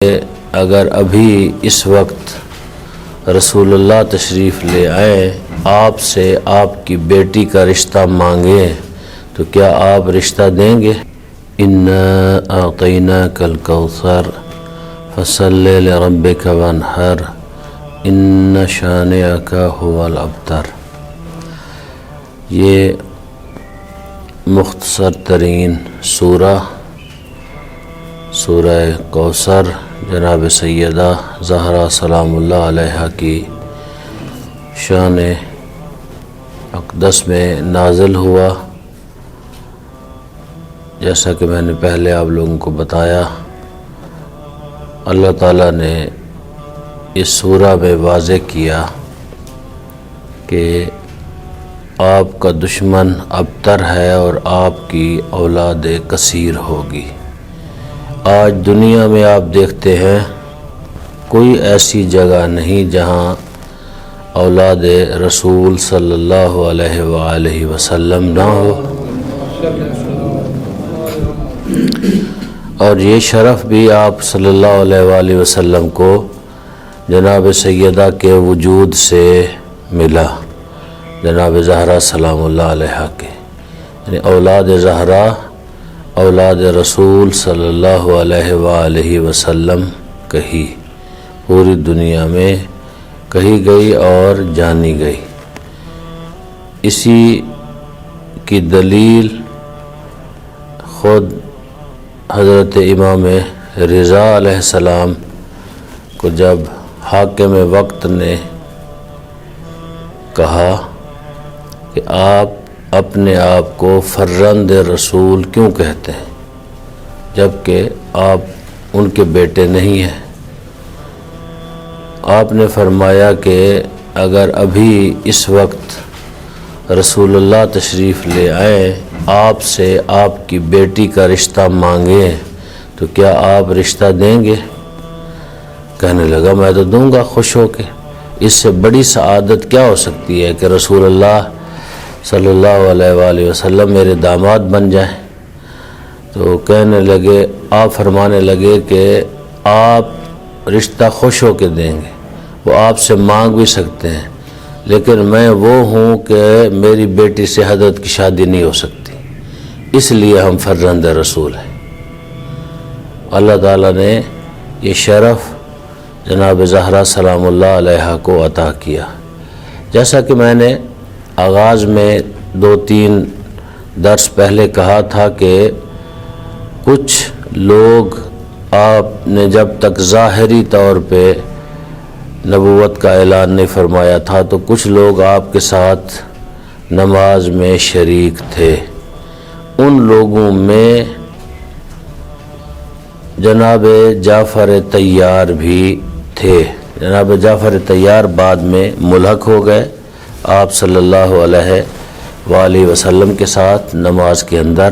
اگر ابھی اس وقت رسول اللہ تشریف لے آئیں، آپ سے آپ کی بیٹی کا رشتہ مانگیں تو کیا آپ رشتہ دیں گے؟ اِنَّا أَعْطَيْنَاكَ الْكَوْثَرَ فَصَلِّ لِرَبِّكَ وَانْحَرْ إِنَّ شَانِئَكَ هُوَ الْأَبْتَرُ۔ یہ مختصر ترین سورہ کوثر جناب سیدہ زہرا سلام اللہ علیہا کی شان اقدس میں نازل ہوا۔ جیسا کہ میں نے پہلے آپ لوگوں کو بتایا، اللہ تعالیٰ نے اس سورہ میں واضح کیا کہ آپ کا دشمن ابتر ہے اور آپ کی اولاد کثیر ہوگی۔ آج دنیا میں آپ دیکھتے ہیں کوئی ایسی جگہ نہیں جہاں اولاد رسول صلی اللہ علیہ وآلہ وسلم نہ ہو، اور یہ شرف بھی آپ صلی اللہ علیہ وآلہ وسلم کو جناب سیدہ کے وجود سے ملا، جناب زہرا سلام اللہ علیہ کے، یعنی اولاد زہرا اولاد رسول صلی اللہ علیہ وآلہ وسلم کہی پوری دنیا میں کہی گئی اور جانی گئی۔ اسی کی دلیل خود حضرت امام رضا علیہ السلام کو جب حاکم وقت نے کہا کہ آپ اپنے آپ کو فرزند رسول کیوں کہتے ہیں جبکہ آپ ان کے بیٹے نہیں ہیں، آپ نے فرمایا کہ اگر ابھی اس وقت رسول اللہ تشریف لے آئیں، آپ سے آپ کی بیٹی کا رشتہ مانگیں تو کیا آپ رشتہ دیں گے؟ کہنے لگا میں تو دوں گا خوش ہو کے، اس سے بڑی سعادت کیا ہو سکتی ہے کہ رسول اللہ صلی اللہ علیہ وآلہ وسلم میرے داماد بن جائیں۔ تو کہنے لگے، آپ فرمانے لگے کہ آپ رشتہ خوش ہو کے دیں گے، وہ آپ سے مانگ بھی سکتے ہیں، لیکن میں وہ ہوں کہ میری بیٹی سے حضرت کی شادی نہیں ہو سکتی، اس لیے ہم فرزند رسول ہیں۔ اللہ تعالیٰ نے یہ شرف جناب زہرا سلام اللہ علیہ کو عطا کیا۔ جیسا کہ میں نے آغاز میں 2-3 درس پہلے کہا تھا کہ کچھ لوگ آپ نے جب تک ظاہری طور پہ نبوت کا اعلان نہیں فرمایا تھا تو کچھ لوگ آپ کے ساتھ نماز میں شریک تھے۔ ان لوگوں میں جناب جعفر طیار بھی تھے۔ جناب جعفر طیار بعد میں ملحق ہو گئے آپ صلی اللہ علیہ وآلہ وسلم کے ساتھ، نماز کے اندر